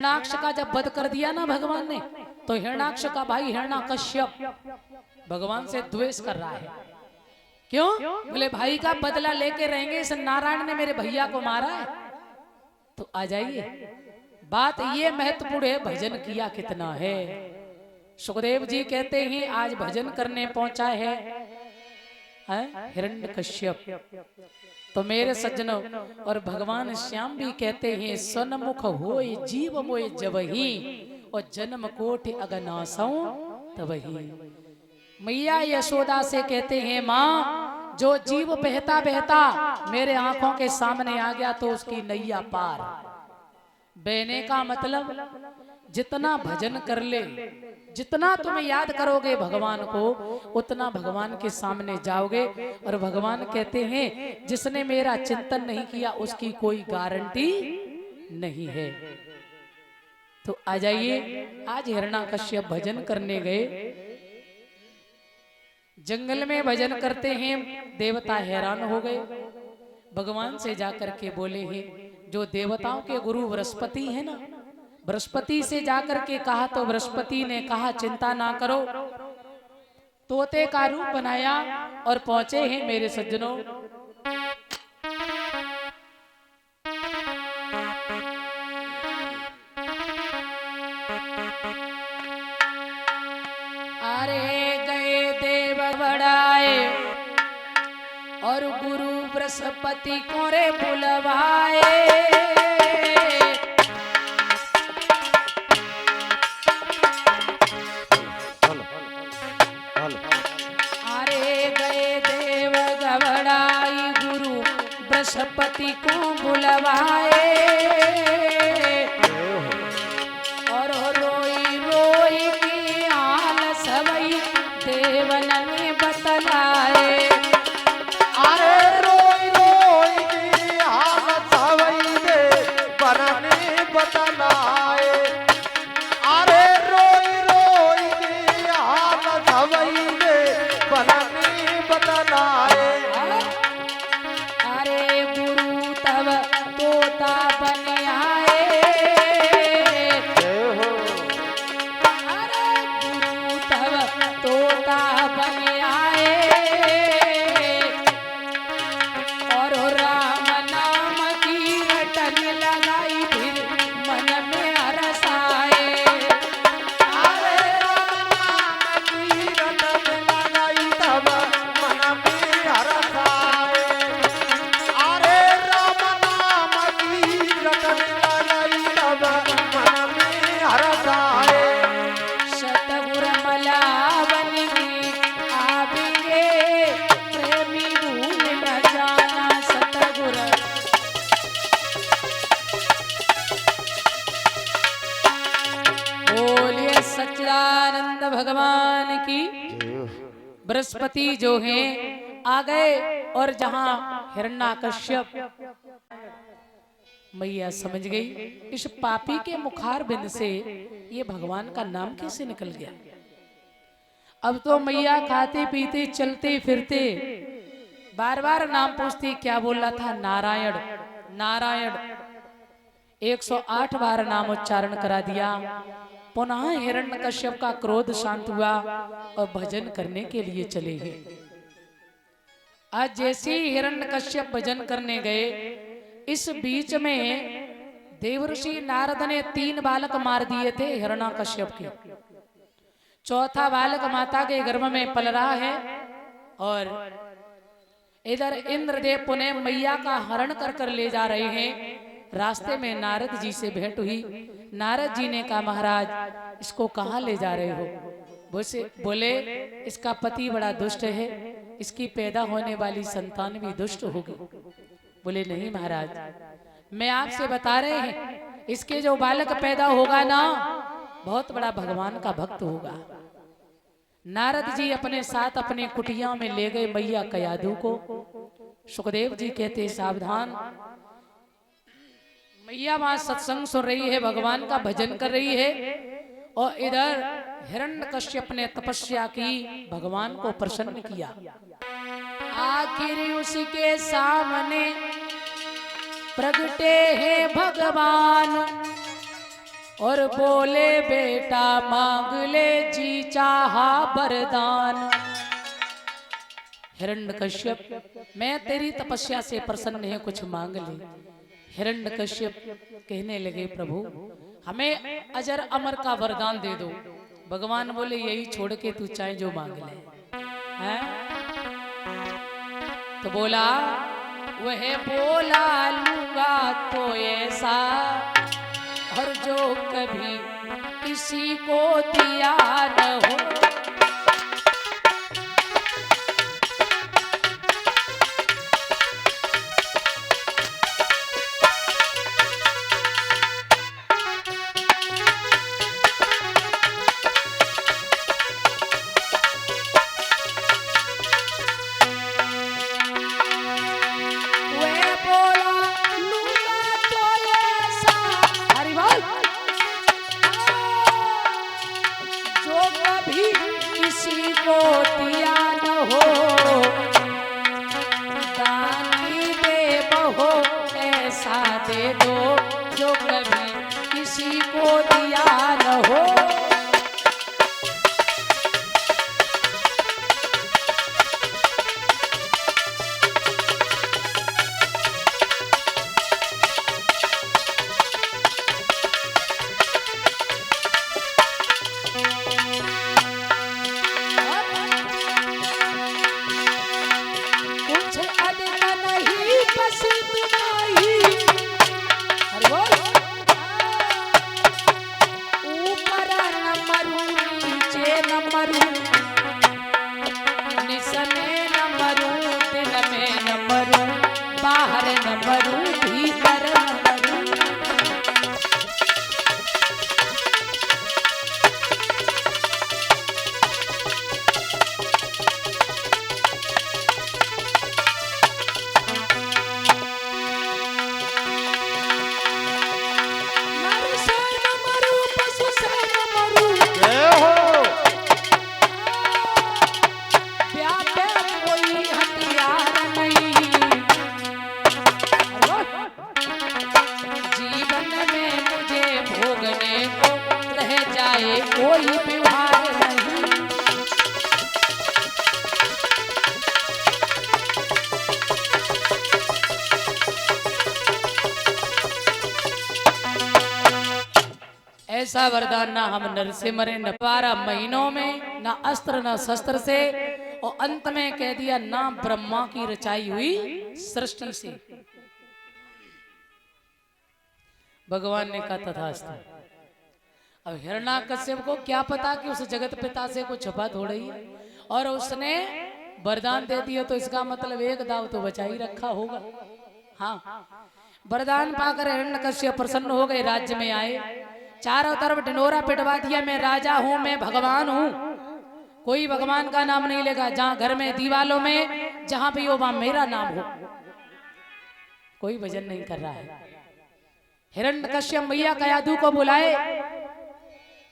हिरण्याक्ष का जब वध कर दिया ना भगवान ने, तो हिरण्याक्ष का भाई हिरण्याकश्यप भगवान से द्वेष कर रहा है। क्यों? बोले भाई का बदला लेके रहेंगे, इस नारायण ने मेरे भैया को मारा है। तो आ जाइए, बात ये महत्वपूर्ण है, भजन किया कितना है। सुखदेव जी कहते हैं आज भजन करने पहुंचा है हिरण्यकश्यप। तो मेरे सज्जनों, और भगवान श्याम भी कहते हैं सन्मुख होय जीव मोय जबहि, और जन्म कोटि अगनासौ तबहि। मैया यशोदा से कहते हैं माँ, जो जीव बहता बहता मेरे आंखों के सामने आ गया तो उसकी नैया पार। बहने का मतलब जितना भजन कर ले, जितना तुम याद करोगे भगवान को, उतना भगवान के सामने जाओगे। और भगवान कहते हैं जिसने मेरा चिंतन नहीं किया उसकी कोई गारंटी नहीं है। तो आ जाइए, आज हिरण्याकश्यप भजन करने गए, जंगल में भजन करते हैं, देवता हैरान हो गए। भगवान से जाकर के बोले हैं, जो देवताओं के गुरु बृहस्पति है ना, बृहस्पति से जाकर के कहा तो बृहस्पति ने कहा चिंता ना करो। तोते का रूप बनाया और पहुंचे हैं मेरे सज्जनों अरे गए देव बड़ाए और गुरु बृहस्पति को रे बुलवाए। बृहस्पति को बुलवाए और रोई रोई की हाल सवई देवन ने बतलाए। अरे रोई रोई की हाल सवई देवन ने बतलाए। अरे रोई रोई की हाल सवई देवन ने बतलाए। तोता बन आए, अरे गुरु तब तोता बन आए और राम नाम की रटन लगाई फिर मन में हरस आए। अरे राम नाम की रटन लगाई तब मन में हरस आए। अरे राम नाम की रटन लगाई तब मन में हरस आए। सतगुर मलावन में आवेंगे प्रेमी भूल न जाना। सतगुर बोलिए सच्चिदानंद भगवान की। बृहस्पति जो हैं आ गए और जहां हिरण्याकश्यप, मैया समझ गई इस पापी के मुखार बिंद से ये भगवान का नाम कैसे निकल गया। अब तो मैया खाते पीते चलते फिरते बार बार नाम पूछती, क्या बोला था? नारायण नारायण। 108 बार नाम उच्चारण करा दिया। पुनः हिरण्यकश्यप का क्रोध शांत हुआ और भजन करने के लिए चले गए। आज जैसे ही हिरण्यकश्यप भजन करने गए, इस बीच में देवर्षि नारद ने 3 बालक मार दिए थे हिरण्याकश्यप के। चौथा बालक माता के गर्भ में पल रहा है और इधर इंद्रदेव पुनः मैया का हरण कर कर ले जा रहे हैं। रास्ते में नारद जी से भेंट हुई। नारद जी ने कहा महाराज इसको कहाँ ले जा रहे हो? बोले इसका पति बड़ा दुष्ट है, इसकी पैदा होने वाली संतान भी दुष्ट होगी। बोले नहीं महाराज, मैं आपसे बता रहे हैं इसके जो बालक पैदा होगा ना, बहुत बड़ा भगवान का भक्त होगा। नारद जी अपने साथ अपने कुटिया में ले गए मैया कयादू को। सुखदेव जी कहते सावधान, मैया वहां सत्संग सुन रही है, भगवान का भजन कर रही है और इधर हिरण्यकश्यप ने तपस्या की, भगवान को प्रसन्न किया। आखिर उसके सामने प्रगटे हैं भगवान, और बोले बेटा मांग ले जी चाहा वरदान। हिरण्यकश्यप मैं तेरी तपस्या से प्रसन्न है, कुछ मांग ले। हिरण्यकश्यप कहने लगे प्रभु हमें अजर अमर का वरदान दे दो। भगवान बोले यही छोड़ के तू चाहे जो मांग ले। हैं? तो बोला वह बोला लूंगा तो ऐसा, और जो कभी किसी को दिया न हो। किसी को दिया न हो, दानी दे बहो ऐसा दे दो, जो कभी किसी को दिया न हो। ऐसा वरदान ना हम नर से मरे न 12 महीनों में, ना अस्त्र न शस्त्र से, और अंत में कह दिया ना ब्रह्मा की रचाई हुई सृष्टि से। भगवान ने कहा तथास्तु। अब हिरण्यकश्यप को क्या पता कि उस जगत पिता से कुछ छुपा थोड़ी है, और उसने वरदान दे दिया तो इसका मतलब एक दाव तो बचा ही रखा होगा। हाँ, वरदान पाकर हिरण्यकश्यप प्रसन्न हो गए, राज्य में आए, चारों तरफ ढिंढोरा पिटवा दिया, मैं राजा हूं, मैं भगवान हूं, कोई भगवान का नाम नहीं लेगा। जहां घर में दीवालों में जहां भी हो वहां मेरा नाम हो, कोई भजन नहीं कर रहा है। हिरण्यकश्यप मैया कयाधु को बुलाए,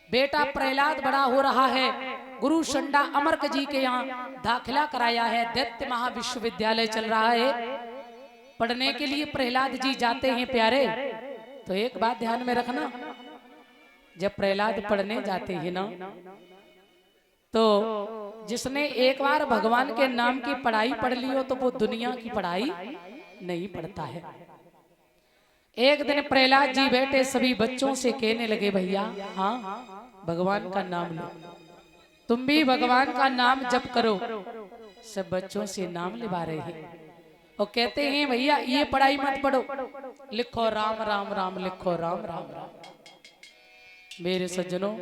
बेटा प्रहलाद बड़ा हो रहा है, गुरु शंडा अमर्क जी के यहाँ दाखिला कराया है, दैत्य महाविश्वविद्यालय चल रहा है, पढ़ने के लिए प्रहलाद जी जाते हैं प्यारे। तो एक बात ध्यान में रखना, जब प्रहलाद पढ़ने जाते हैं ना, तो जिसने एक बार भगवान के नाम की पढ़ाई पढ़ ली हो तो वो दुनिया की पढ़ाई नहीं पढ़ता है। एक दिन प्रहलाद जी बैठे सभी बच्चों से कहने लगे भैया हाँ भगवान का नाम लो, तुम भी भगवान का नाम जप करो। सब बच्चों से नाम लिवा रहे हैं और कहते हैं भैया ये पढ़ाई मत पढ़ो, लिखो राम राम राम, लिखो राम राम राम। मेरे सज्जनों,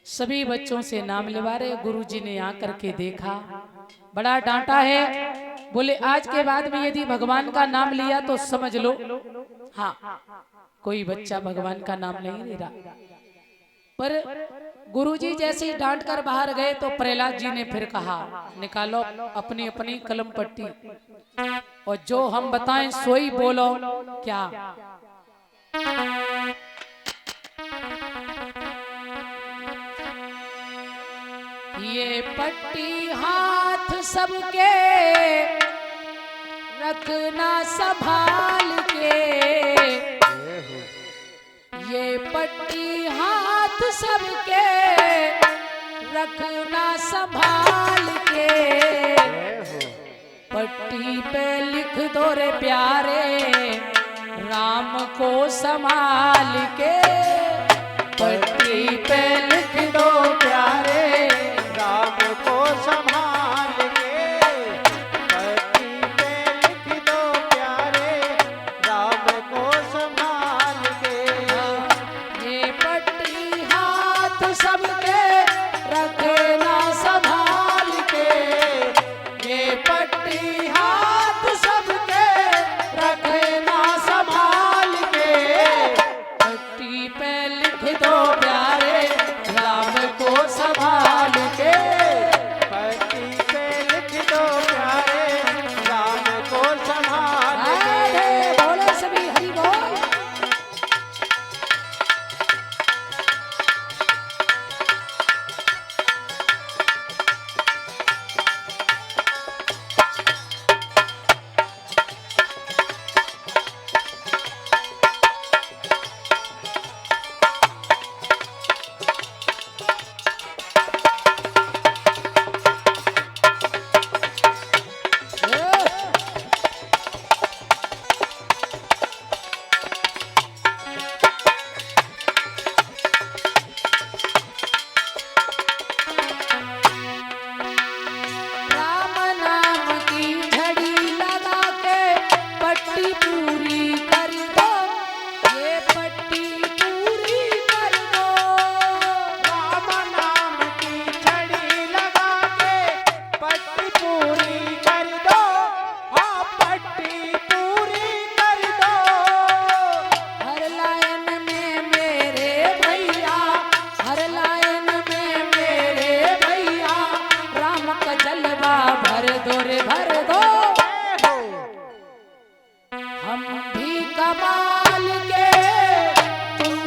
सभी बच्चों से नाम लिवा रहे। गुरुजी ने आकर के देखा, बड़ा डांटा है, बोले आज के बाद में यदि भगवान का नाम लिया तो समझ लो हाँ कोई बच्चा भगवान का नाम नहीं ले रहा। पर गुरुजी जैसे ही डांट कर बाहर गए तो प्रहलाद जी ने फिर कहा निकालो अपनी अपनी कलम पट्टी और जो हम बताएं सोई बोलो। क्या ये पट्टी हाथ सबके रखना संभाल के, ये पट्टी हाथ सबके रखना संभाल के, पट्टी पे लिख दो रे प्यारे राम को संभाल के, पट्टी पे लिख दो प्यारे राम को संभाल के, पट्टी पे लिख दो प्यारे राम को संभाल के। ये पट्टी हाथ सबके रखना संभाल के, ये पट्टी हाथ सबके रखना संभाल के, पट्टी पे लिख दो प्यारे राम को संभाल के, पट्टी पे लिख दो प्यारे राम को संभाल के। राधे बोले सभी हरि बोल। राम नाम की झड़ी लगा के पट्टी पूरी कर दो, ये पट्टी पूरी कर दो। राम नाम की छड़ी लगा के पट्टी पूरी कर दो, हाँ पट्टी पूरी कर दो। हर लाइन में मेरे भैया, हर लाइन में मेरे भैया राम का जलवा भर दो रे भर दो। हम भी कमाल के तुम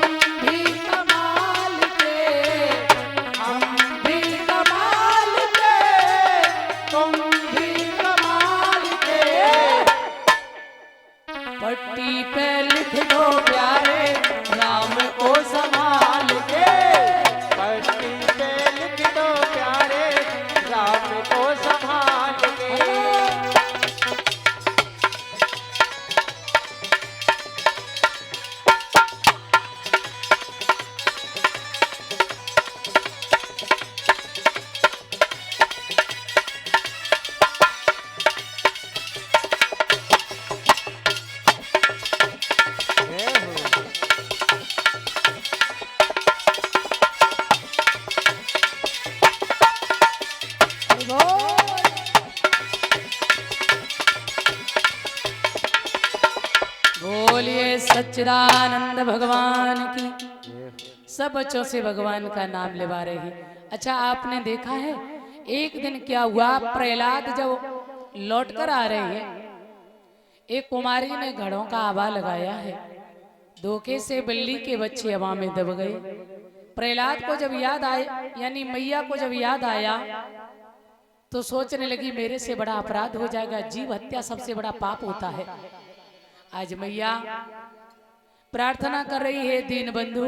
भी कमाल के, हम भी कमाल के तुम भी कमाल के, पट्टी पे लिख दो प्यारे राम को संभाल के, पट्टी पे लिख दो प्यारे राम को संभाल के। बोलिए सच्चिदानंद भगवान की। सब बच्चों से भगवान का नाम लेवा रहे हैं। अच्छा आपने देखा है एक दिन क्या हुआ, प्रहलाद जब लौटकर आ रहे हैं, एक कुमारी ने घड़ों का आवा लगाया है, धोखे से बिल्ली के बच्चे हवा में दब गए। प्रहलाद को जब याद आए, यानी मैया को जब याद आया तो सोचने लगी मेरे से बड़ा अपराध हो जाएगा, जीव हत्या सबसे बड़ा पाप होता है। आज मैया प्रार्थना कर रही है, दीन बंधु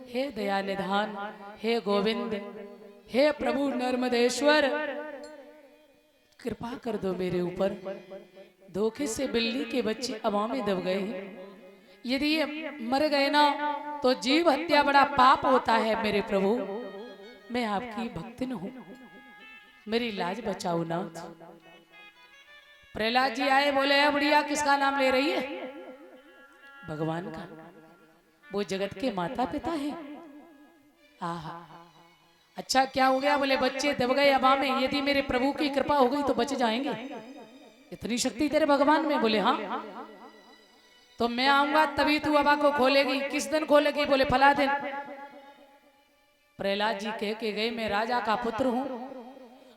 हे दया निधान, हे गोविंद, हे प्रभु नर्मदेश्वर, कृपा कर दो मेरे ऊपर। धोखे से बिल्ली के बच्चे हवा में दब गए हैं, यदि ये मर गए ना तो जीव हत्या बड़ा पाप होता है। मेरे प्रभु मैं आपकी भक्तिन हूँ, मेरी लाज बचाओ ना। प्रहलाद जी आए, बोले है बुढ़िया किसका नाम ले रही है? भगवान का, वो जगत के माता पिता है। आहा अच्छा क्या हो गया? बोले बच्चे दब गए हवा में, यदि मेरे प्रभु की कृपा हो गई तो बच जाएंगे, इतनी शक्ति तेरे भगवान में। बोले हाँ, तो मैं आऊंगा तभी तू हवा को खोलेगी। किस दिन खोलेगी? बोले फला दिन। प्रहलाद जी कह के गए मैं राजा का पुत्र हूं,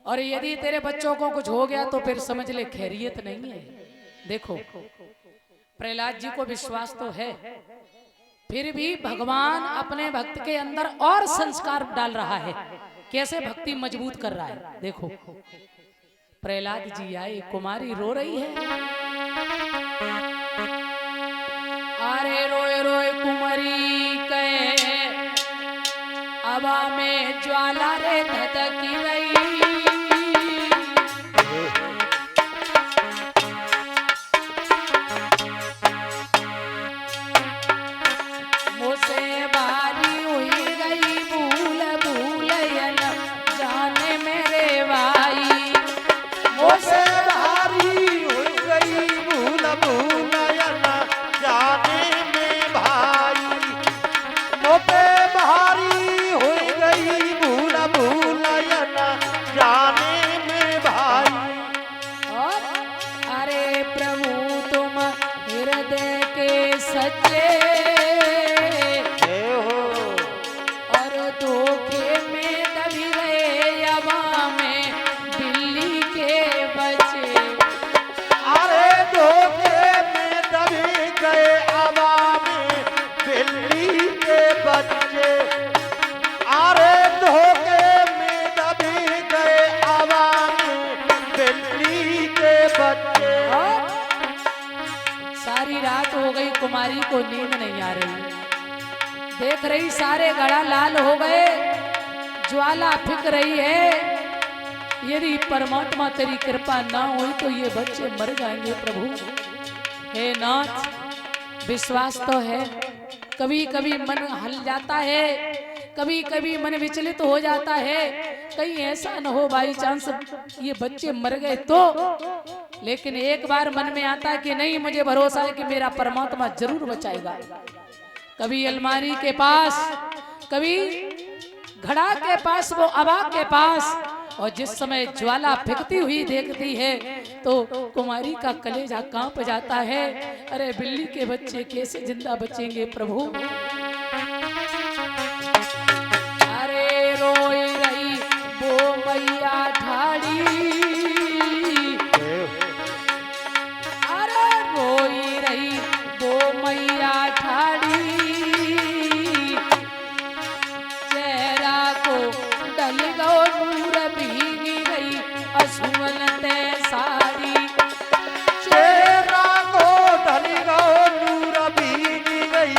और यदि तेरे बच्चों को कुछ हो गया तो फिर समझ ले खैरियत नहीं है। देखो प्रहलाद जी को विश्वास तो है, फिर भी भगवान अपने भक्त के अंदर और संस्कार डाल रहा है, कैसे भक्ति मजबूत कर रहा है। देखो प्रहलाद जी आए, कुमारी रो रही है, अरे रोए रोए कुमारी कह हवा में ज्वाला रे धधकी रही। मुझसे बारी हुई गई भूल भूलयन जाने मेरे भाई। मुझसे भारी हो गई भूल भूलयन जाने में भाई। मुझे भारी हो गई भूल भूलयन जाने में भाई। और अरे प्रभु तुम हृदय के सच्चे और धोखे में दबी रहे हवा में दिल्ली के बच्चे। अरे धोखे में दबी गए हवा में दिल्ली के बच्चे। अरे धोखे में दबी गए हवा में दिल्ली के बच्चे। और सारी रात हो गई, कुमारी को नींद नहीं आ रही। देख रही सारे घड़ा लाल हो गए, ज्वाला फिक रही है। यदि परमात्मा तेरी कृपा ना हुई तो ये बच्चे मर जाएंगे प्रभु। हे नाथ, विश्वास तो है, कभी कभी मन हल जाता है, कभी कभी मन विचलित हो जाता है। कहीं ऐसा न हो बाई चांस ये बच्चे मर गए तो। लेकिन एक बार मन में आता है कि नहीं, मुझे भरोसा है कि मेरा परमात्मा जरूर बचाएगा। कभी अलमारी के पास, कभी घड़ा के पास, वो अबा के पास। और जिस समय ज्वाला फिकती हुई देखती है तो कुमारी का कलेजा कांप जाता है। अरे बिल्ली के बच्चे कैसे जिंदा बचेंगे प्रभु। अरे रोई रही वो मैया ठाड़ी, अरे रोई रही वो मैया ठाड़ी। चेहरा को डल गो नूर भीगी गई असुवनत साड़ी। चेहरा को ढल गो नूर भीगी गई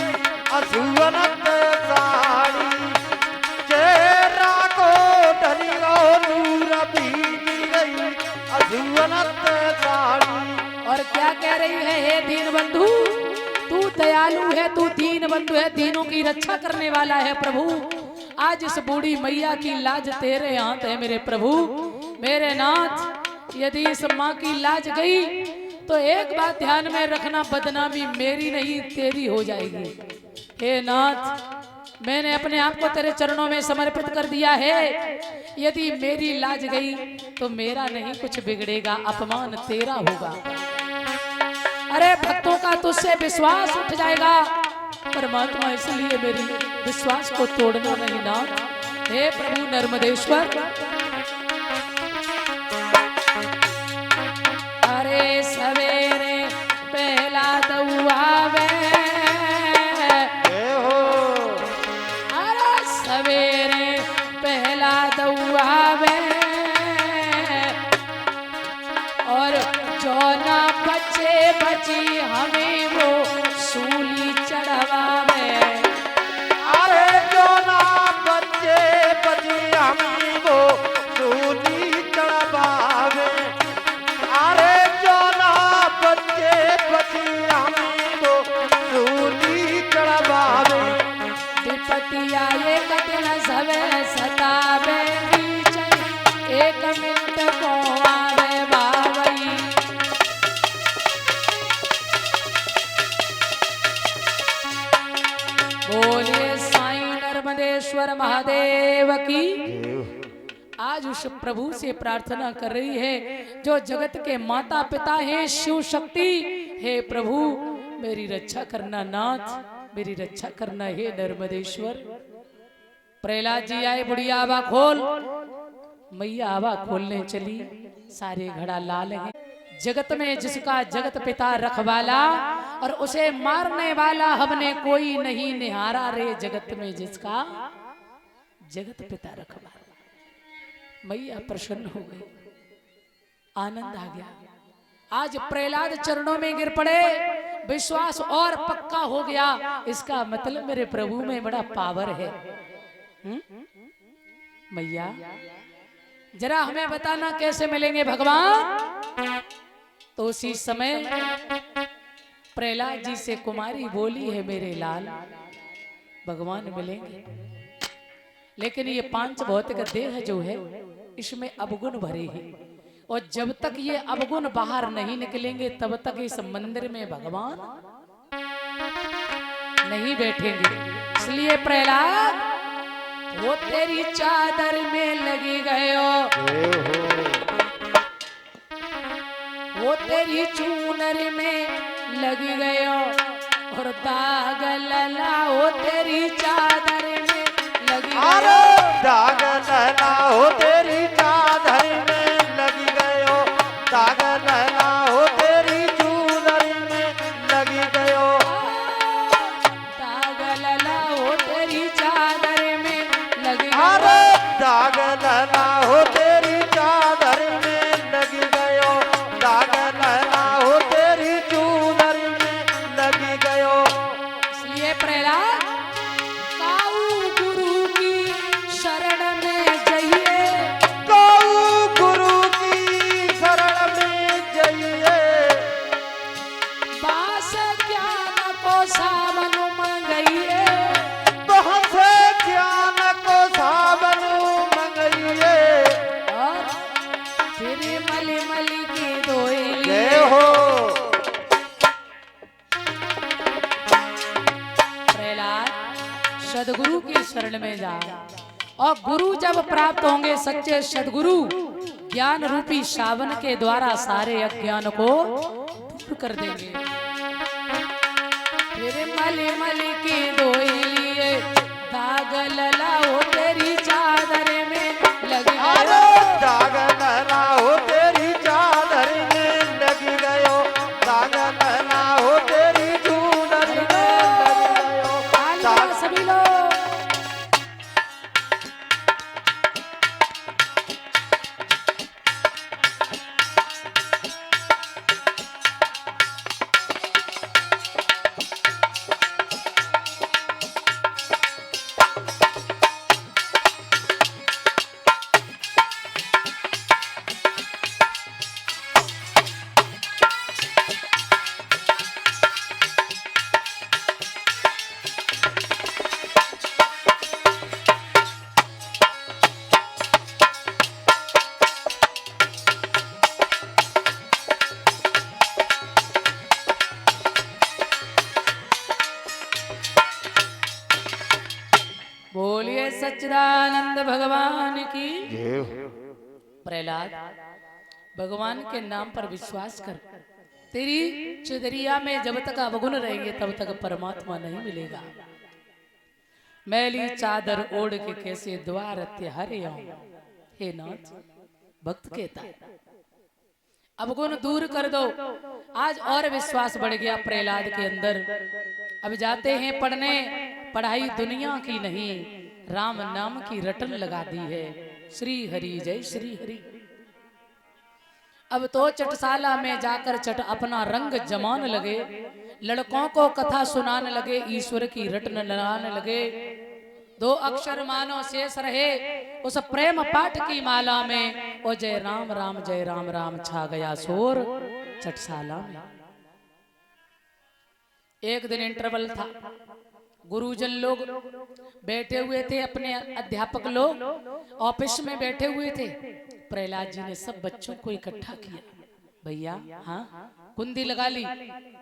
असुवनत साड़ी। चेहरा को ढल गो नूर भीगी गई असुवनत साड़ी। और क्या कह रही है, हे दीन बंधु, तू दयालु है, तू दीन बंधु है, दीनों की रक्षा करने वाला है प्रभु। आज इस बूढ़ी मैया की लाज तेरे हाथ है मेरे प्रभु, मेरे नाथ। यदि इस माँ की लाज गई तो एक बात ध्यान में रखना, बदनामी मेरी नहीं तेरी हो जाएगी। हे नाथ, मैंने अपने आप को तेरे चरणों में समर्पित कर दिया है। यदि मेरी लाज गई तो मेरा नहीं कुछ बिगड़ेगा, अपमान तेरा होगा। अरे भक्तों का तुझसे विश्वास उठ जाएगा परमात्मा, इसलिए मेरी विश्वास को तोड़ना नहीं नाथ। हे प्रभु नर्मदेश्वर, अरे सवेरे पहला दउआवे, अरे सवेरे पहला दउआवे। और जो ना बच्चे बची हमें वो सूली चढ़वावे। अरे जो ना बच्चे बची हमें वो सूली चढ़वावे। अरे जो ना बच्चे बची हमें वो सूली चढ़वावे। विपतिया एक दिन सवे सतावे, बीच एक मिनट को आवे बावई। बोलिए साईं नर्मदेश्वर महादेव की। आज उस प्रभु से प्रार्थना कर रही है जो जगत के माता पिता हैं, शिव शक्ति। हे प्रभु मेरी रक्षा करना नाथ, मेरी रक्षा करना हे नर्मदेश्वर। प्रहलाद जी आए, बुढ़िया आवा खोल, मैया आवा खोलने चली। सारे घड़ा लाल हैं। जगत में जिसका जगत पिता रखवाला और उसे मारने वाला हमने कोई नहीं निहारा रे। जगत में जिसका जगत पिता रखवाला। मैया प्रसन्न हो गई, आनंद आ गया। आज प्रहलाद चरणों में गिर पड़े, विश्वास और पक्का हो गया। इसका मतलब मेरे प्रभु में बड़ा पावर है। मैया जरा हमें बताना कैसे मिलेंगे भगवान। तो उसी समय प्रहलाद जी से कुमारी बोली है, मेरे लाल भगवान मिलेंगे, लेकिन ये पांच भौतिक देह जो है इसमें अवगुण भरे हैं, और जब तक ये अवगुण बाहर नहीं निकलेंगे तब तक इस मंदिर में भगवान नहीं बैठेंगे। इसलिए प्रहलाद वो तेरी चादर में लगी गयो, वो तेरी चूनर में लगी गयो, और दाग लला वो तेरी चादर में लगी गयो, दाग लला हो तेरी चादर में लगी गयो, दाग लला हो तेरी चूनर में लगी गयो, दाग लला हो तेरी चादर में लगी अरे गयो, दाग लला हो तेरी चादर में लगी गयो, दाग लला हो तेरी चूनर में लगी गयो। इसलिए प्रहलाद काऊ गुरु की शरण में जाइए, गौ गुरु की शरण में जाइए, बास ज्ञान को सावन मंगइए, बहस ज्ञान को सावन मंगइए, और फिर मली मली की दोइलिए। जय हो। प्रहलाद सदगुरु की शरण में जा, और गुरु जब प्राप्त होंगे सच्चे सदगुरु ज्ञान रूपी सावन के द्वारा सारे अज्ञान को दूर कर देंगे। फिर मली मली की दोइलिए, दाग लला हो तेरी चादर में लगी अरे गयो, दाग लला हो तेरी चादर में लगी गयो, दाग लला हो तेरी चूनर में लगी गयो, तालियां सभी लोग। बोलिए सच्चिदानंद भगवान की। प्रहलाद भगवान के नाम पर विश्वास कर, तेरी चुदरिया में जब तक अवगुण रहेंगे तब तक परमात्मा नहीं मिलेगा। मैली चादर ओढ़ के कैसे द्वार त्यारे आऊं, हे नाथ भक्त कहता अवगुण दूर कर दो। आज और विश्वास बढ़ गया प्रहलाद के अंदर। अब जाते हैं पढ़ने, पढ़ाई दुनिया की नहीं राम नाम की रटन लगा दी है। श्री हरि जय श्री हरि। अब तो चटशाला में जाकर चट अपना रंग जमान लगे, लड़कों को कथा सुनाने लगे, ईश्वर की रटन लगाने लगे। दो अक्षर मानो शेष रहे उस प्रेम पाठ की माला में, ओ जय राम राम जय राम राम छा गया शोर चटशाला में। एक दिन इंटरवल था, गुरुजन लोग बैठे हुए थे, अपने अध्यापक लोग ऑफिस में बैठे हुए थे। प्रहलाद जी ने सब बच्चों को इकट्ठा किया, भैया हाँ कुंदी लगा ली,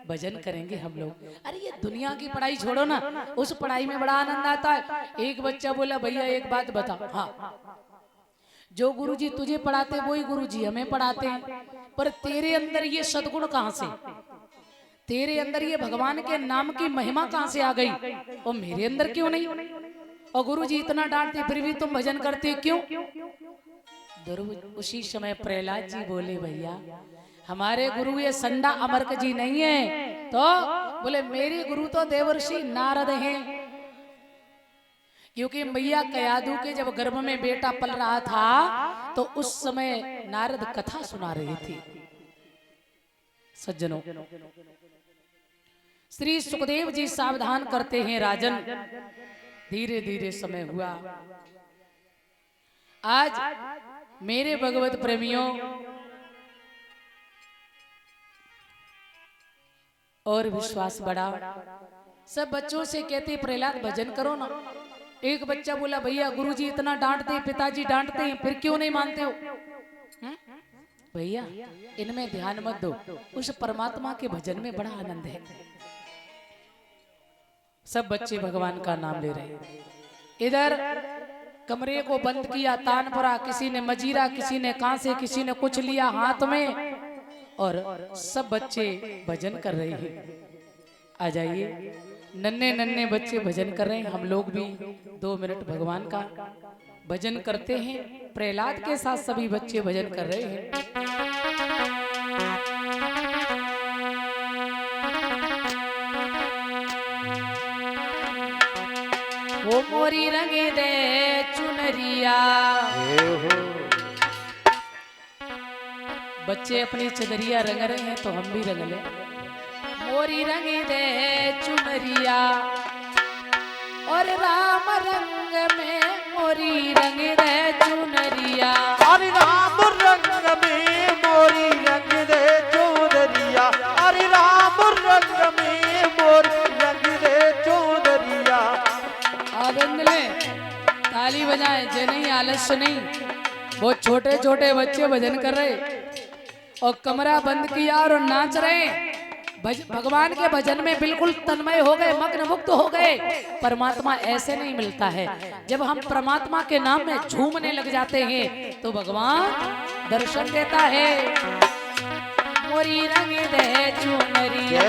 भजन करेंगे हम लोग। अरे ये दुनिया की पढ़ाई छोड़ो ना, उस पढ़ाई में बड़ा आनंद आता है। एक बच्चा बोला भैया एक बात बताओ, हाँ जो गुरुजी तुझे पढ़ाते वही गुरुजी हमें पढ़ाते हैं, पर तेरे अंदर ये सद्गुण कहाँ से, तेरे अंदर ये भगवान के नाम की महिमा कहाँ से आ गई और मेरे अंदर क्यों नहीं? और गुरुजी इतना डांटते फिर भी तुम भजन करते हो क्यों? उसी समय प्रहलाद जी बोले भैया हमारे गुरु ये संडा अमरक जी नहीं है, तो बोले मेरे गुरु तो देवर्षि नारद हैं। क्योंकि मैया कयादू के जब गर्भ में बेटा पल रहा था तो उस समय नारद कथा सुना रहे थे। सज्जनों, श्री सुखदेव जी सावधान करते हैं राजन, धीरे धीरे समय हुआ। आज मेरे भगवत प्रेमियों और विश्वास बढ़ा। सब बच्चों से कहते प्रहलाद भजन करो ना। एक बच्चा बोला भैया गुरुजी इतना डांटते, पिताजी डांटते हैं, फिर क्यों नहीं मानते हो? भैया इनमें ध्यान मत दो, उस परमात्मा के भजन में बड़ा आनंद है। सब बच्चे भगवान का नाम ले रहे हैं। इधर कमरे को बंद किया, तानपुरा, किसी ने मजीरा, किसी ने कांसे, किसी ने कुछ लिया हाथ में, और सब बच्चे भजन कर रहे हैं। आ जाइए, नन्हे नन्हे बच्चे भजन कर रहे हैं। हम लोग भी 2 मिनट भगवान का भजन करते हैं। प्रहलाद के साथ सभी बच्चे भजन कर रहे हैं। वो मोरी रंगे दे चुनरिया, बच्चे अपनी चदरिया रंग रहे हैं तो हम भी रंग ले। मोरी रंगी दे चुनरिया और राम रंग में मोरी रंग दे चुनरिया। अरे राम रंग में मोरी रंग दे चुनरिया, अरे राम रंग में मोरी रंग दे चुनरिया। आनंद ले, ताली बजाएं, जे नहीं आलस्य नहीं। बहुत छोटे छोटे बच्चे भजन कर रहे और कमरा बंद किया और नाच रहे। भगवान के भजन में बिल्कुल तन्मय हो गए, मग्न मुक्त हो गए। परमात्मा ऐसे नहीं मिलता है। जब हम परमात्मा के नाम में झूमने लग जाते हैं तो भगवान दर्शन देता है। मोरी रंग दे चुनरिया,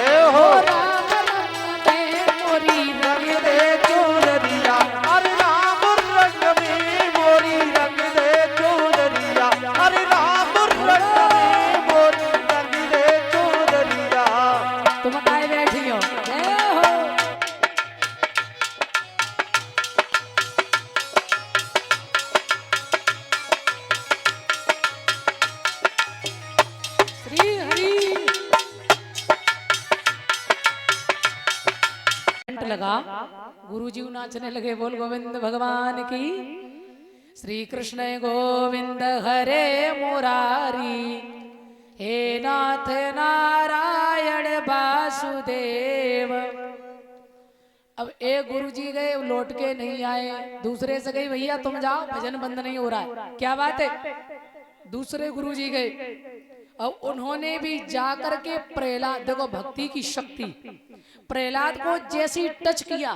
राम रंग में मोरी रंग दे चुनरिया, अरे राम रंग में मोरी रंग दे चुनरिया, अरे राम रंग में मोरी रंग दे चुनरिया। तुम काहे बैठी हो? जय हो। श्री हरि लगा, गुरुजी नाचने लगे। बोल गोविंद भगवान की। श्री कृष्ण गोविंद हरे मुरारी, हे नाथ नारायण वासुदेव। अब एक गुरुजी गए, लौट के नहीं आए। दूसरे से गई भैया तुम जाओ, भजन बंद नहीं हो रहा है। क्या बात है? दूसरे गुरुजी गए और उन्होंने भी जाकर के प्रहलाद, देखो भक्ति की शक्ति, प्रहलाद को जैसी टच किया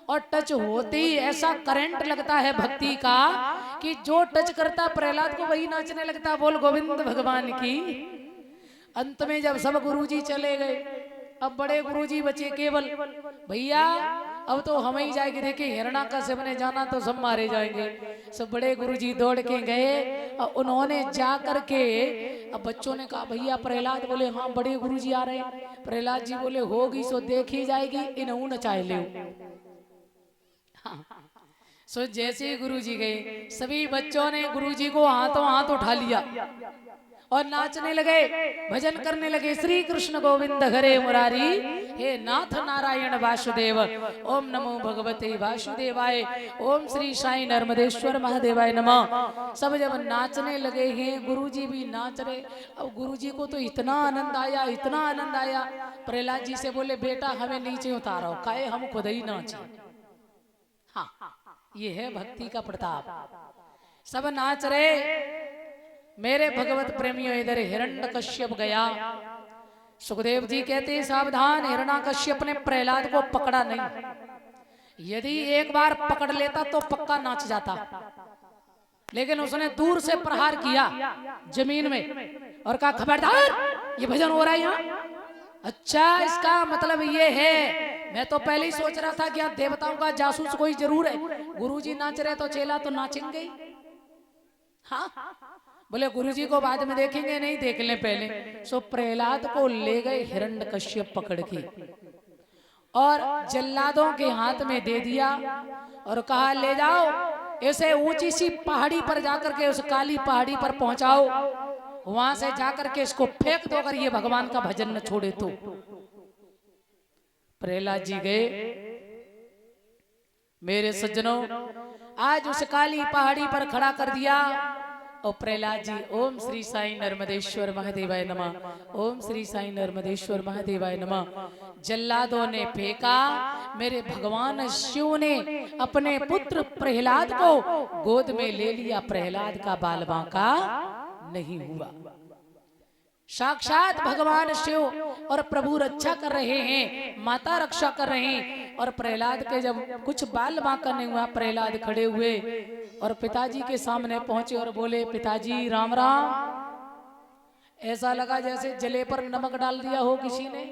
और टच होते ही ऐसा करंट लगता है भक्ति का कि जो टच करता प्रहलाद को वही नाचने लगता। बोल गोविंद भगवान की। अंत में जब सब गुरुजी चले गए, अब बड़े गुरुजी बचे केवल। भैया अब तो हम ही जाएंगे, देखे हिरण्याकश्यप ने जाना तो सब मारे जाएंगे। सब बड़े गुरुजी दौड़ के गए और उन्होंने जा करके, अब बच्चों ने कहा भैया प्रहलाद, बोले हाँ बड़े गुरुजी आ रहे हैं। प्रहलाद जी बोले होगी सो देखी जाएगी, इन्हों न चाहे ले। हाँ। सो जैसे ही गुरुजी गए, सभी बच्चों ने गुरुजी को हाथों हाथ उठा लिया और नाचने लगे, भजन करने लगे। श्री कृष्ण गोविंद हरे मुरारी, हे नाथ नारायण वासुदेव, ओम नमो भगवते वासुदेवाय, ओम श्री साई नर्मदेश्वर महादेवाय नमः। सब जब नाचने लगे हैं, गुरुजी भी नाच रहे। अब गुरुजी को तो इतना आनंद आया, इतना आनंद आया। प्रहलाद जी से बोले बेटा हमें नीचे उतारो, काहे हम खुद ही नाचे। हाँ, ये है भक्ति का प्रताप। सब नाच रहे। मेरे भगवत प्रेमियों, इधर हिरण्यकश्यप गया। सुखदेव जी कहते हैं सावधान, हिरण्यकश्यप ने प्रहलाद को पकड़ा नहीं। यदि एक बार पकड़ लेता तो पक्का नाच जाता, लेकिन उसने दूर से प्रहार किया जमीन में और कहा खबरदार, ये भजन हो रहा है यहाँ। अच्छा, इसका मतलब ये है, मैं तो पहले ही सोच रहा था कि यहाँ देवताओं का जासूस कोई जरूर है। गुरुजी नाच रहे तो चेला तो नाचेंगे। हाँ, बोले गुरुजी को बाद में देखेंगे, नहीं देख ले पहले। सो प्रहलाद को ले गए हिरण्यकश्यप पकड़ के और जल्लादों के हाथ में दे दिया और कहा ले जाओ, ऐसे ऊंची सी पहाड़ी पर जाकर के, उस काली पहाड़ी पर पहुंचाओ, वहां से जाकर के इसको फेंक दो अगर ये भगवान का भजन न छोड़े तो। प्रहलाद जी गए, मेरे सज्जनों, आज उस काली पहाड़ी पर खड़ा कर दिया और प्रहलाद जी ओम श्री साईं नर्मदेश्वर महादेवाय नमः, ओम श्री साईं नर्मदेश्वर महादेवाय नमः। जल्लादों ने फेंका, मेरे भगवान शिव ने अपने पुत्र प्रहलाद को गोद में ले लिया। प्रहलाद का बाल बांका नहीं हुआ। साक्षात भगवान शिव और प्रभु रक्षा कर रहे हैं, माता रक्षा कर रहे हैं। और प्रहलाद के जब कुछ बाल बांका नहीं हुआ, प्रहलाद खड़े हुए और पिताजी के सामने पहुंचे और बोले, पिताजी राम राम। ऐसा लगा जैसे जले पर नमक डाल दिया हो किसी ने।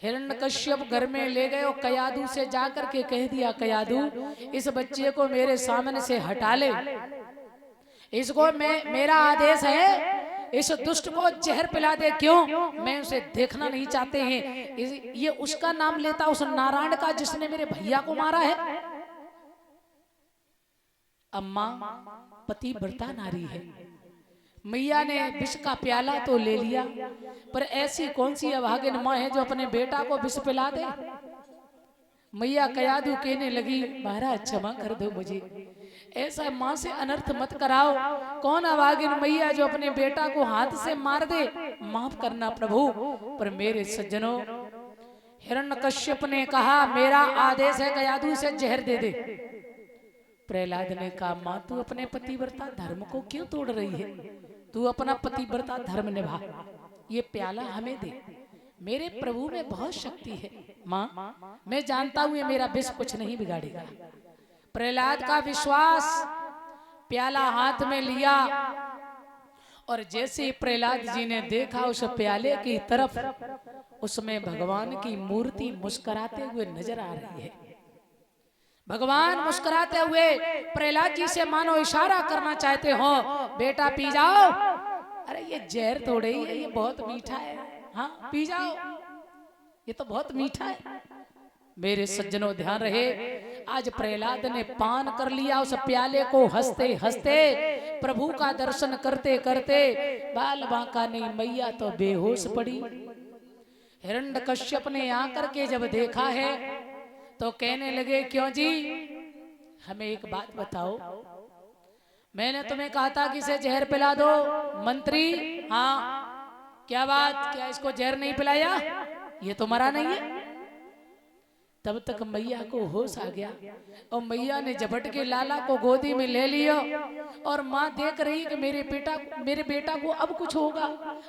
हिरण्यकश्यप घर में ले गए और कयादू से जाकर के कह दिया, कयादू इस बच्चे को मेरे सामने से हटा ले, इसको मेरा आदेश है, इस दुष्ट को जहर पिला दे। क्यों? मैं उसे देखना नहीं चाहते हैं। ये उसका नाम लेता, उस नारायण का जिसने मेरे भैया को मारा है। अम्मा पतिव्रता नारी है, मैया ने विष का प्याला तो ले लिया, पर ऐसी कौन सी अभागिन माँ है जो अपने बेटा को विष पिला दे। मैया कयादू कहने लगी, महाराज क्षमा कर दो मुझे, ऐसा माँ से अनर्थ मत कराओ। कौन अभागिन मैया जो अपने बेटा को हाथ से मार दे, माफ करना प्रभु। पर मेरे सज्जनों, हिरण्यकश्यप ने कहा, मेरा आदेश है कयादू से जहर दे दे। प्रहलाद ने कहा, माँ तू अपने पतिव्रता धर्म को क्यों तोड़ रही है? तू अपना पतिव्रता धर्म निभा, ये प्याला हमें दे, मेरे प्रभु में बहुत शक्ति है। माँ मैं जानता हूं ये मेरा विष कुछ नहीं बिगाड़ेगा। प्रहलाद का विश्वास, प्याला हाथ में लिया और जैसे ही प्रहलाद जी ने देखा उस प्याले की तरफ, उसमें भगवान की मूर्ति मुस्कुराते हुए नजर आ रही है। भगवान मुस्कुराते हुए प्रहलाद जी से मानो इशारा करना चाहते हो, बेटा पी जाओ। अरे ये जहर थोड़े ही है, ये बहुत मीठा है, हाँ पी जाओ, ये तो बहुत मीठा है। मेरे सज्जनों ध्यान रहे, आज प्रहलाद ने पान कर लिया उस प्याले को, हंसते हंसते प्रभु का दर्शन करते करते बाल बांका नहीं, मैया तो बेहोश पड़ी। हिरण्यकश्यप ने आकर के जब देखा है तो कहने लगे, क्यों जी हमें एक बात बताओ, मैंने तुम्हें कहा था कि इसे जहर पिला दो। मंत्री, हाँ क्या बात, क्या इसको जहर नहीं पिलाया? ये तो मरा नहीं है। तब तक मैया को होश आ गया और मैया ने झपट के लाला को गोदी में ले लिया। और माँ देख रही कि मेरे बेटा को अब कुछ होगा,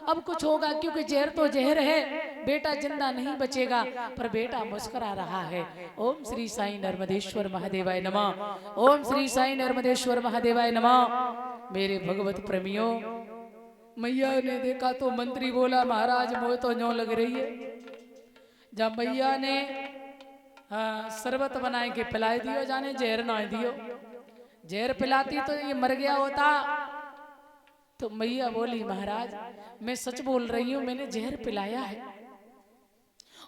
अब कुछ होगा, क्योंकि जहर तो जहर है, बेटा जिंदा नहीं बचेगा। पर बेटा मुस्कुरा रहा है। ओम श्री साईं नर्मदेश्वर महादेवाय नमः, ओम श्री साईं नर्मदेश्वर महादेवाय नमः। मेरे भगवत प्रेमियों, मैया ने देखा तो मंत्री बोला, महाराज मोह तो न्यों लग रही है। जब मैया ने शरबत बनाए के पिलाई दियो, जाने जहर ना दियो, जहर पिलाती तो ये मर गया होता। तो मैया बोली, महाराज मैं सच बोल रही हूँ, मैंने जहर पिलाया है।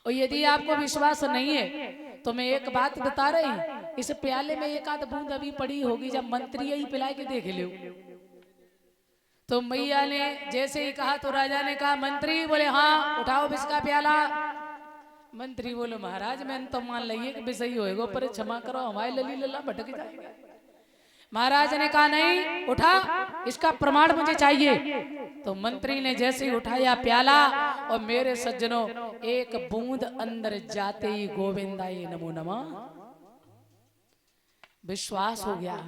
और यदि आपको विश्वास नहीं है तो मैं एक बात बता रही हूँ, इस प्याले में एक आध बूंद अभी पड़ी होगी, जब मंत्री यही पिला के देख लो। तो मैया ने जैसे ही कहा तो राजा ने कहा, मंत्री बोले, हाँ उठाओ विष का प्याला। मंत्री बोले, महाराज मैंने तो मान लिया कि विषय होएगा, पर क्षमा करो हमारे लली लल्ला भटक जाएगा। महाराज ने कहा, नहीं उठा, इसका प्रमाण मुझे चाहिए। तो मंत्री ने जैसे ही उठाया प्याला, और मेरे सज्जनों एक बूंद अंदर जाते ही गोविंदाय नमो नमः विश्वास हो गया।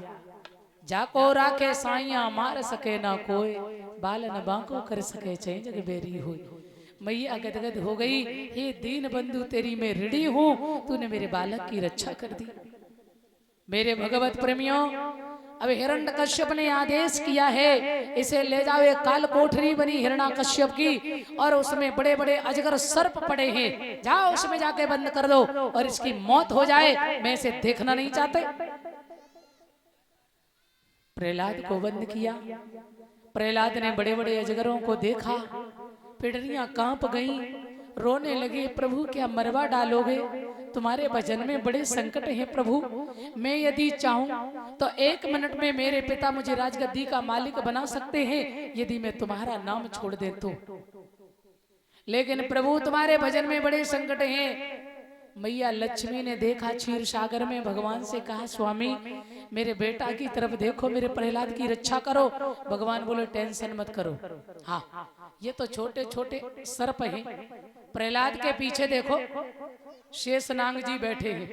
जाको राखे साइया मार सके ना कोई, बालन बांको कर सके चै जग बेरी होई। मैया गदगद हो गई, हे दीन बंधु तेरी मैं ऋणी हूं, तूने मेरे बालक की रक्षा कर दी। मेरे भगवत प्रेमियों, अब हिरण्यकश्यप ने आदेश किया है, इसे ले जाओ, एक काल कोठरी बनी हिरण्यकश्यप की, और उसमें बड़े बड़े अजगर सर्प पड़े हैं, जाओ उसमें जाके बंद कर दो और इसकी मौत हो जाए, मैं इसे देखना नहीं चाहते। प्रहलाद को बंद किया। प्रहलाद ने बड़े बड़े अजगरों को देखा, पिडरियां कांप गईं, रोने लगे, प्रभु क्या मरवा डालोगे? तुम्हारे भजन में बड़े संकट हैं प्रभु। मैं यदि चाहूं तो 1 मिनट में मेरे पिता मुझे राजगद्दी का मालिक बना सकते हैं, यदि मैं तुम्हारा नाम छोड़ दे तो। लेकिन प्रभु तुम्हारे भजन में बड़े संकट हैं, मैया लक्ष्मी ने देखा क्षीर सागर में, भगवान से कहा स्वामी मेरे बेटा की तरफ देखो, मेरे प्रहलाद की रक्षा करो। भगवान बोले टेंशन मत करो, हाँ ये तो छोटे छोटे सर्प हैं, प्रहलाद के पीछे देखो शेषनाग जी बैठे हैं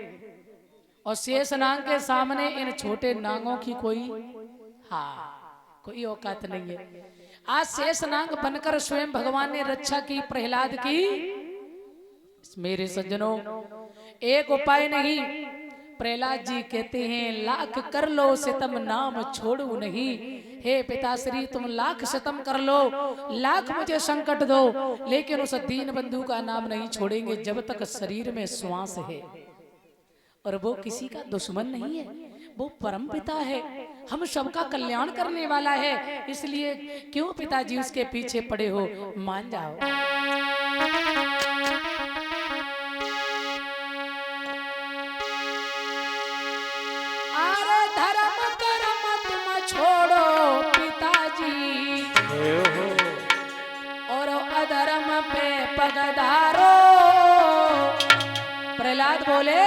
और शेषनाग के सामने इन छोटे नागों की कोई कोई औकात नहीं है। आज शेषनाग बनकर स्वयं भगवान ने रक्षा की प्रहलाद की। मेरे सज्जनों एक उपाय नहीं, प्रहलाद जी कहते हैं लाख कर लो सितम नाम छोड़ू नहीं। हे पिताश्री तुम लाख सितम कर लो, लाख मुझे संकट दो, लेकिन उस दीन बंधु का नाम नहीं छोड़ेंगे जब तक शरीर में श्वास है। और वो किसी का दुश्मन नहीं है, वो परम पिता है, हम सबका कल्याण करने वाला है, इसलिए क्यों पिताजी उसके पीछे पड़े हो, मान जाओ। अरे धर्म कर्म तुम छोड़ो पिताजी, और अधर्म पे पगधारो। प्रहलाद बोले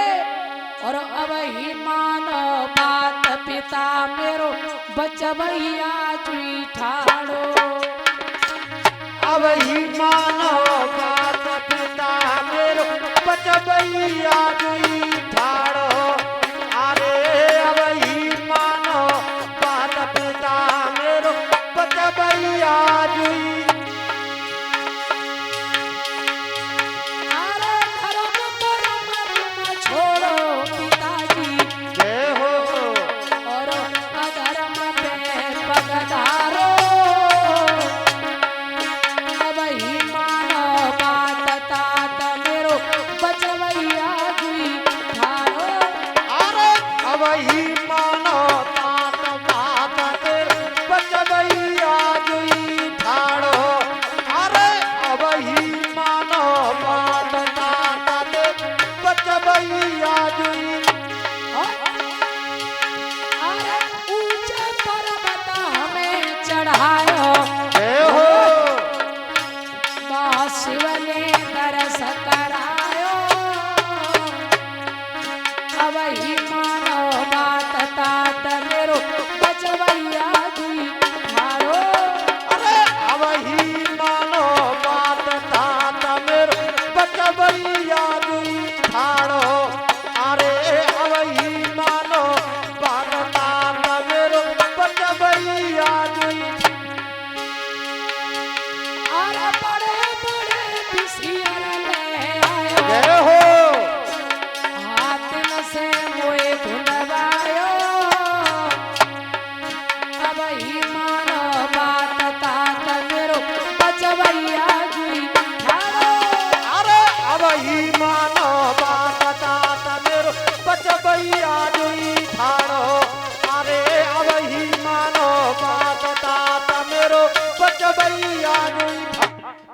और अब ही मानो बात पिता मेरो बचवैया जी ठाड़ो। अब ही मानो बात पिता मेरो बचवैया जी ठाड़ो। अरे अब ही मानो बात पिता मेरो बचवैया जी।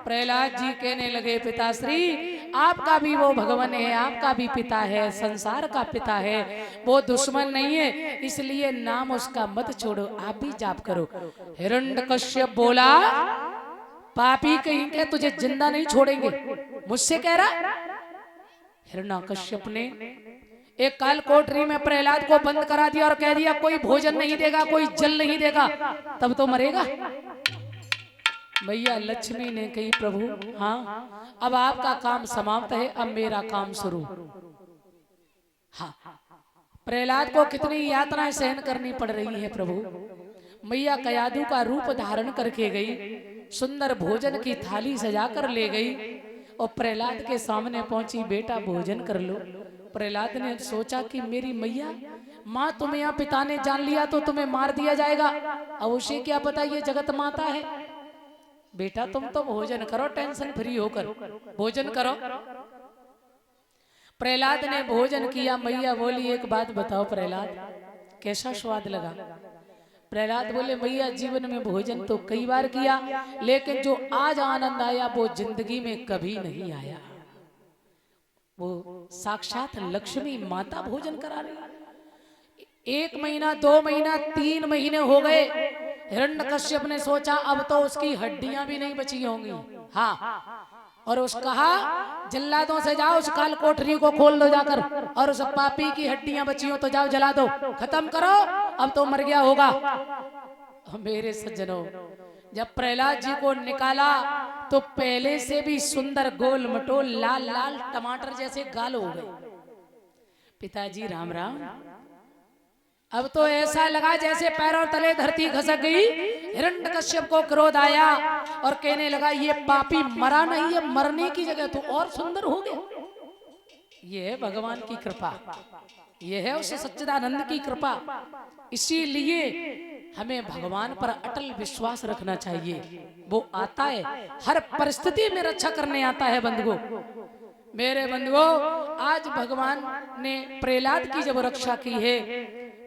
प्रहलाद जी कहने लगे पिताश्री आपका भी वो भगवान है, आपका भी पिता है, संसार का पिता है, वो दुश्मन नहीं है, इसलिए नाम उसका मत छोड़ो, आप भी जाप करो। हिरण्यकश्यप बोला पापी कहीं के तुझे जिंदा नहीं छोड़ेंगे, मुझसे कह रहा। हिरण्यकश्यप ने एक काल कोठरी में प्रहलाद को बंद करा दिया और कह दिया कोई भोजन नहीं देगा, कोई जल नहीं देगा, तब तो मरेगा। मैया लक्ष्मी ने कही प्रभु हाँ अब आपका काम समाप्त है, अब मेरा काम शुरू। हाँ प्रहलाद को कितनी यातनाएं सहन करनी पड़ रही है प्रभु। मैया कयादू का रूप धारण करके गई, सुंदर भोजन की थाली सजा कर ले गई और प्रहलाद के सामने पहुंची, बेटा भोजन कर लो। प्रहलाद ने सोचा कि मेरी मैया माँ तुम्हें यहाँ पिता ने जान लिया तो तुम्हें मार दिया जाएगा, अब उसे क्या पता ये जगत माता है। बेटा तुम तो भोजन करो, टेंशन फ्री होकर भोजन करो। प्रहलाद ने भोजन किया। मैया बोली एक बात बताओ प्रहलाद कैसा स्वाद लगा। प्रहलाद बोले मैया जीवन में भोजन तो कई बार किया, लेकिन जो आज आनंद आया वो जिंदगी में कभी नहीं आया। वो साक्षात लक्ष्मी माता भोजन करा रही। 1 महीना 2 महीना 3 महीने हो गए। हिरण्यकश्यप ने सोचा अब तो उसकी हड्डियां भी नहीं बची होंगी। हाँ और उस कहा जल्लादों से जाओ उस काल कोठरी को खोल दो जाकर, और उस पापी की हड्डियां बची हो तो जाओ जला दो, खत्म करो, अब तो मर गया होगा। मेरे सज्जनों, जब प्रहलाद जी को निकाला तो पहले से भी सुंदर गोल मटोल लाल लाल टमाटर जैसे गाल हो गए। पिताजी राम राम। अब तो ऐसा लगा जैसे पैरों तले धरती खसक गई। हिरण्यकश्यप को क्रोध आया और कहने लगा ये पापी मरा नहीं है, मरने की जगह तो और सुंदर हो गया। ये है भगवान की कृपा, ये है उस सच्चिदानंद की कृपा। इसीलिए हमें भगवान पर अटल विश्वास रखना चाहिए। वो आता है, हर परिस्थिति में रक्षा करने आता है बंधुओं। मेरे बंधुओं, आज भगवान ने प्रहलाद की जब रक्षा की है,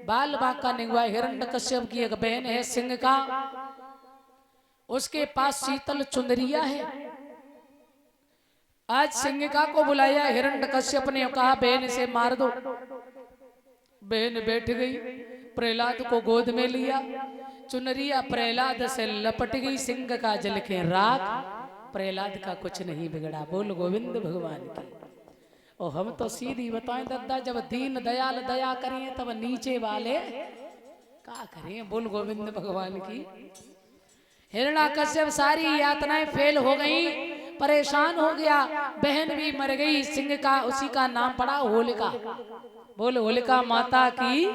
बाल बांका निगुआ हिरण्यकश्यप की एक बहन है सिंह का, उसके पास शीतल चुंदरिया है। आज सिंहिका को बुलाया, हिरण्यकश्यप ने कहा बहन से मार दो। बहन बैठ गई, प्रहलाद को गोद में लिया, चुनरिया प्रहलाद से लपट गई, सिंह का जल के राख। प्रहलाद का कुछ नहीं बिगड़ा। बोल गोविंद भगवान की। और हम तो सीधी बताएं दादा, जब दीन दयाल दया करें तब नीचे वाले क्या करें। बोल गोविंद भगवान की। हिरण्यकश्यप सारी यातनाएं फेल हो गई, परेशान हो गया, बहन भी मर गई। सिंह का उसी का नाम पड़ा होलिका। बोल होलिका माता की।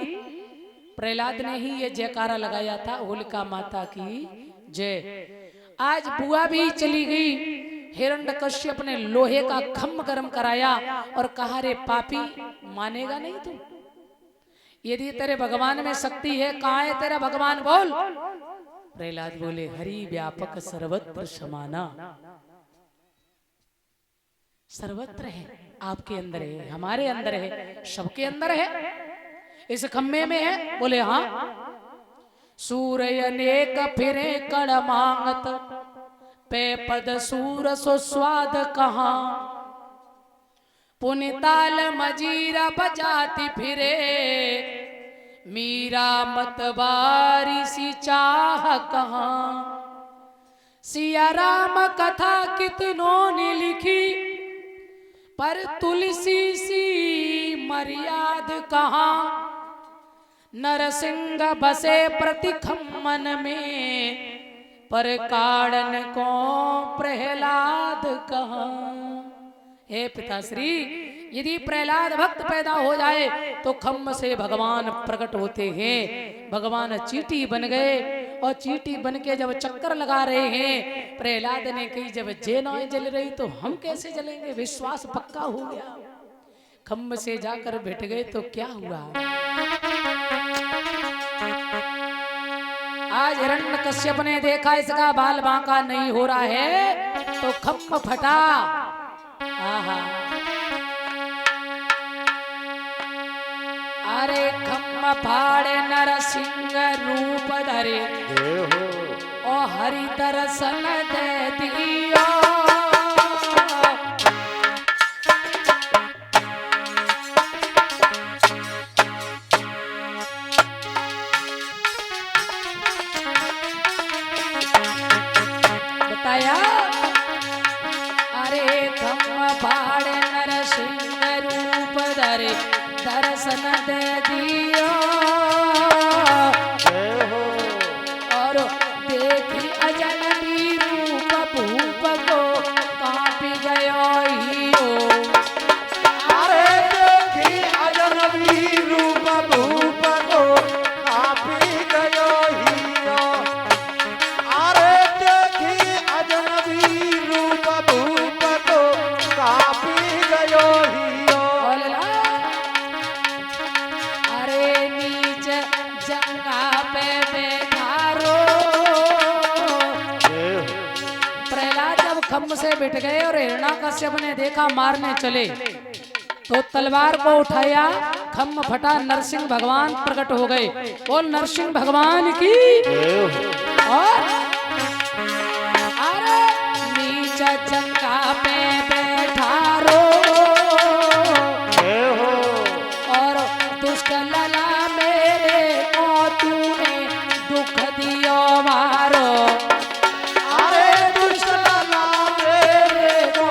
प्रहलाद ने ही ये जयकारा लगाया था, होलिका माता की जय। आज बुआ भी चली गई। हिरण्यकश्यप ने लोहे का खम्भ गर्म कराया और कहा रे पापी, मानेगा नहीं तू? यदि तेरे भगवान में शक्ति है, कहाँ है तेरा भगवान? बोल। प्रहलाद बोले हरि व्यापक सर्वत्र समाना। सर्वत्र है, आपके अंदर है, हमारे अंदर है, सबके अंदर है। इस खम्भे में है? बोले हाँ। सूर्य अनेक फिरे कड़ मांगत, पे पद सूर सो स्वाद कहाँ। पुनिताल मजीरा बजाती फिरे, मीरा मतवारी सी चाह कहाँ। सिया राम कथा कितनों ने लिखी, पर तुलसी सी मर्याद कहाँ। नरसिंह बसे प्रति खम्मन में, पर काड़न को प्रहलाद कहाँ। हे पिताश्री, यदि प्रहलाद भक्त पैदा हो जाए तो खम्भ से भगवान प्रकट होते हैं। भगवान चींटी बन गए और चींटी बन के जब चक्कर लगा रहे हैं, प्रहलाद ने कही जब जेना जल रही तो हम कैसे जलेंगे। विश्वास पक्का हो गया, खम्भ से जाकर बैठ गए तो क्या हुआ। आज हिरण्यकश्यप ने देखा इसका बाल बांका नहीं हो रहा है तो खम्भ फटा। आहा, अरे खम्भ फाड़े नरसिंह रूप धरे, ओ हरि दर्शन दे दियो। बताया, अरे खम्भ फाड़े नरसिंह रूप धरे, दर्शन दे दियो। और देखी अजनबी रूप भूप को, कांपी गयो हियो। अरे देखी अजनबी रूप भूप को, कांपी गयो हियो। अरे देखी अजनबी रूप भूप को, कांपी गयो हियो। अरे नीच जंगा पे बैठारो। प्रहलाद जब खम्भ से बैठ गए और हिरण्यकश्यप ने देखा मारने चले तो तलवार को उठाया, खम्भ फटा, नरसिंह भगवान प्रकट हो गए। और नरसिंह भगवान की। और अरे नीच जंगा पे बैठारो, और दुष्ट लला मेरे को तूने दुख दियो मारो। अरे दुष्ट लला मेरे को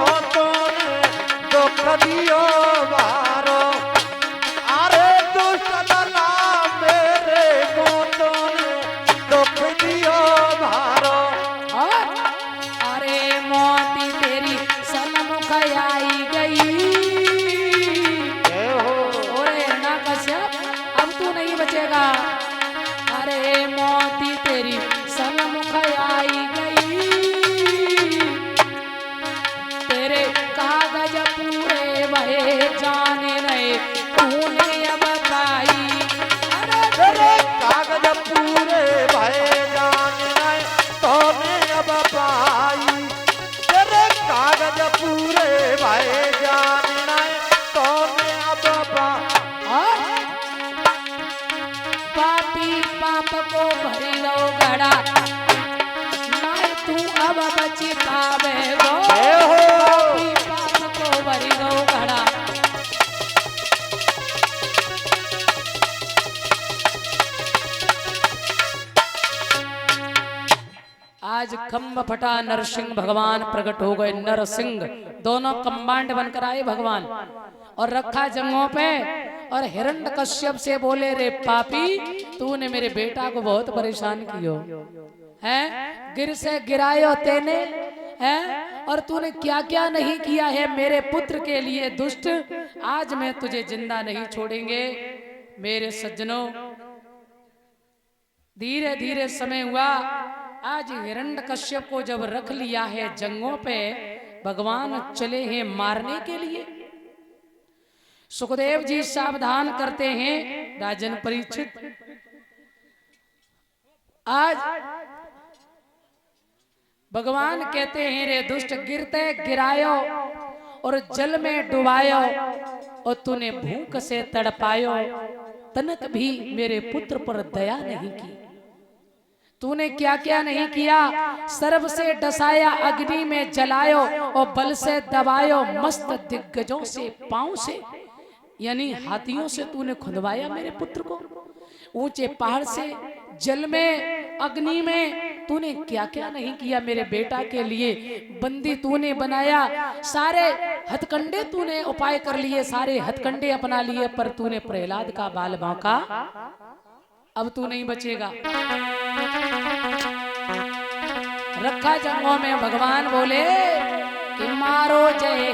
बचेगा। अरे मोती तेरी सनमुख आई गई, तेरे कागज पूरे वहे जाने रहे तूने अब पाई। तेरे कागज पूरे भय जान रहे तो मैं अब पाई। तेरे कागज पूरे भय जान रहे तो मैं अब पाई। पापी पाप को भरी लो गड़ा, ना तू अब बच पावे गो। पापी पाप को भरी लो गड़ा, आज खम्भ फटा नरसिंह भगवान प्रकट हो गए। नरसिंह दोनों कंबांड बनकर आए भगवान और रखा जंगों पे। और हिरण्यकश्यप से बोले, रे पापी तूने मेरे बेटा को बहुत परेशान कियो है, गिर से गिरायो तेने है, और तूने क्या क्या नहीं किया है मेरे पुत्र के लिए दुष्ट। आज मैं तुझे जिंदा नहीं छोड़ेंगे। मेरे सज्जनों, धीरे धीरे समय हुआ। आज हिरण्यकश्यप को जब रख लिया है जंगों पे, भगवान चले हैं मारने के लिए। सुखदेव जी सावधान करते हैं, राजन परीक्षित आज भगवान कहते हैं, रे दुष्ट गिरते गिरायो और जल में डुबायो, और तूने भूख से तड़पायो, तनक भी मेरे पुत्र पर दया नहीं की। तूने क्या क्या नहीं किया। सर्व से डसाया, अग्नि में जलायो और बल से दबायो, मस्त दिग्गजों से पांव से यानी हाथियों से तूने खुदवाया मेरे पुत्र को। ऊंचे पहाड़ से, जल में, अग्नि में, तूने क्या क्या नहीं किया मेरे बेटा के लिए। बंदी तूने बनाया, सारे हथकंडे तूने उपाय कर लिए, सारे हथकंडे अपना लिए, पर तूने प्रहलाद का बाल बांका। अब तू नहीं बचेगा। रखा जंगों में भगवान बोले कि मारो जय